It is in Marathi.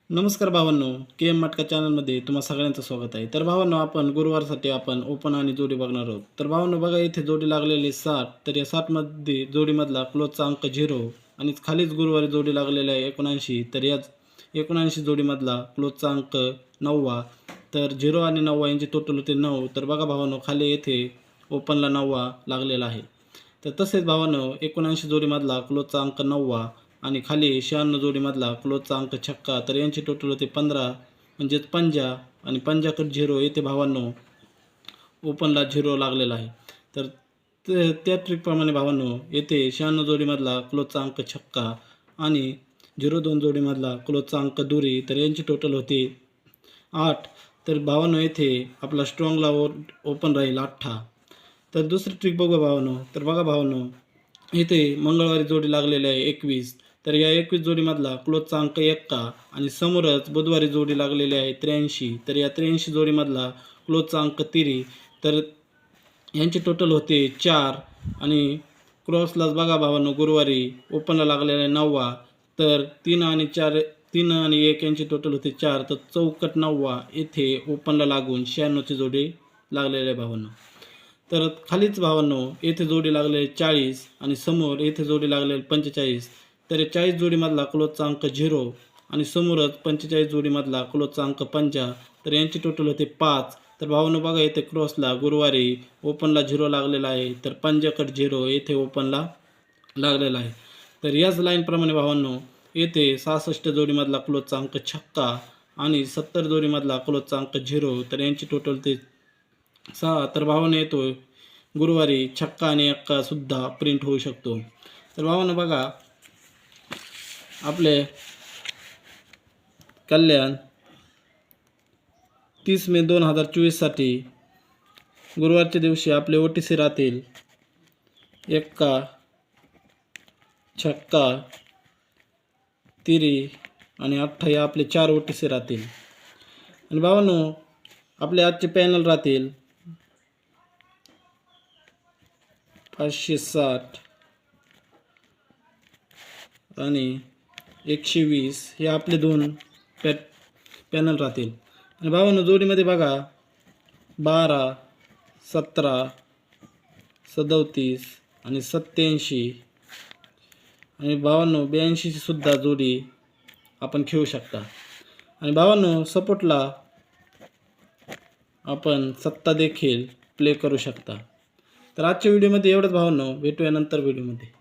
नमस्कार भावांनो, के एम मटका चॅनलमध्ये तुम्हा सगळ्यांचं स्वागत आहे. तर भावांनो, आपण गुरुवारसाठी ओपन आणि जोडी बघणार आहोत. तर भावांनो बघा, इथे जोडी लागलेली 60. तर या 60मध्ये जोडीमधला क्लोजचा अंक 0 आणि खालीच गुरुवारी जोडी लागलेली आहे 79. तर या 79 जोडीमधला क्लोजचा अंक 9. तर 0 आणि 9 यांची टोटल होते 9. तर बघा भावांनो, खाली येथे ओपनला 9 लागलेला आहे. तर तसेच भावांनो, 79 जोडीमधला क्लोजचा अंक 9 आणि खाली 96 जोडीमधला क्लोजचा अंक 6. तर यांची टोटल होते 15, म्हणजेच पंजा आणि पंजाकडे 0. येथे भावांनो ओपनला 0 लागलेला आहे. तर त्या ट्रिकप्रमाणे भावांनो, येथे 96 जोडीमधला क्लोजचा अंक 6 आणि 02 जोडीमधला क्लोजचा अंक दुरी. तर यांची टोटल होते 8. तर भावांनो, येथे आपला स्ट्रॉंगला ओपन राहील 8. तर दुसरी ट्रिक बघू भावांनो. तर बघा भावांनो, इथे मंगळवारी जोडी लागलेली आहे 21. तर या 21 जोडीमधला क्लोजचा अंक 1 आणि समोरच बुधवारी जोडी लागलेली आहे 83. तर या 83 जोडीमधला क्लोजचा अंक 3. तर यांची टोटल होते 4 आणि क्रॉसलाच बघा भावांनो, गुरुवारी ओपनला लागलेला आहे 9. तर 3 आणि 4 3 आणि 1 यांची टोटल होते 4. तर चौकट 9 येथे ओपनला लागून 96ची जोडी लागलेली आहे भावांनो. तर खालीच भावांनो, येथे जोडी लागलेली 40 आणि समोर येथे जोडी लागलेली 45. तर 40 जोडीमधला क्लोजचा अंक 0 आणि समोरच 45 जोडीमधला क्लोजचा अंक 5. तर यांची टोटल होते 5. तर भावांनो बघा, येथे क्रॉसला गुरुवारी ओपनला 0 लागलेला आहे. तर पंजाकट 0 येथे ओपनला लागलेला आहे. तर याच लाईनप्रमाणे भावांनो, येथे 66 जोडीमधला क्लोजचा अंक 6 आणि 70 जोडीमधला क्लोजचा अंक 0. तर यांची टोटल ते 6. तर भावांनो, येतो गुरुवारी 6 आणि 1 सुद्धा प्रिंट होऊ शकतो. तर भावांनो बघा, आपले कल्याण 30 मे 2024साठी गुरुवारच्या दिवशी आपले OTC राहतील 1, 6, तिरी आणि 8 या आपले 4 OTC राहतील. आणि भावांनो, आपले आजचे पॅनल राहतील 560 आणि 120 हे आपले 2 पॅनल राहतील. आणि भावांनो, जोडीमध्ये बघा 12, 17, 37 आणि 87 आणि भावांनो 82ची सुद्धा जोडी आपण खेळू शकता. आणि भावांनो, सपोर्टला आपण 7 देखील प्ले करू शकता. तर आजच्या व्हिडिओमध्ये एवढंच भावांनो. भेटूया नंतर व्हिडिओमध्ये.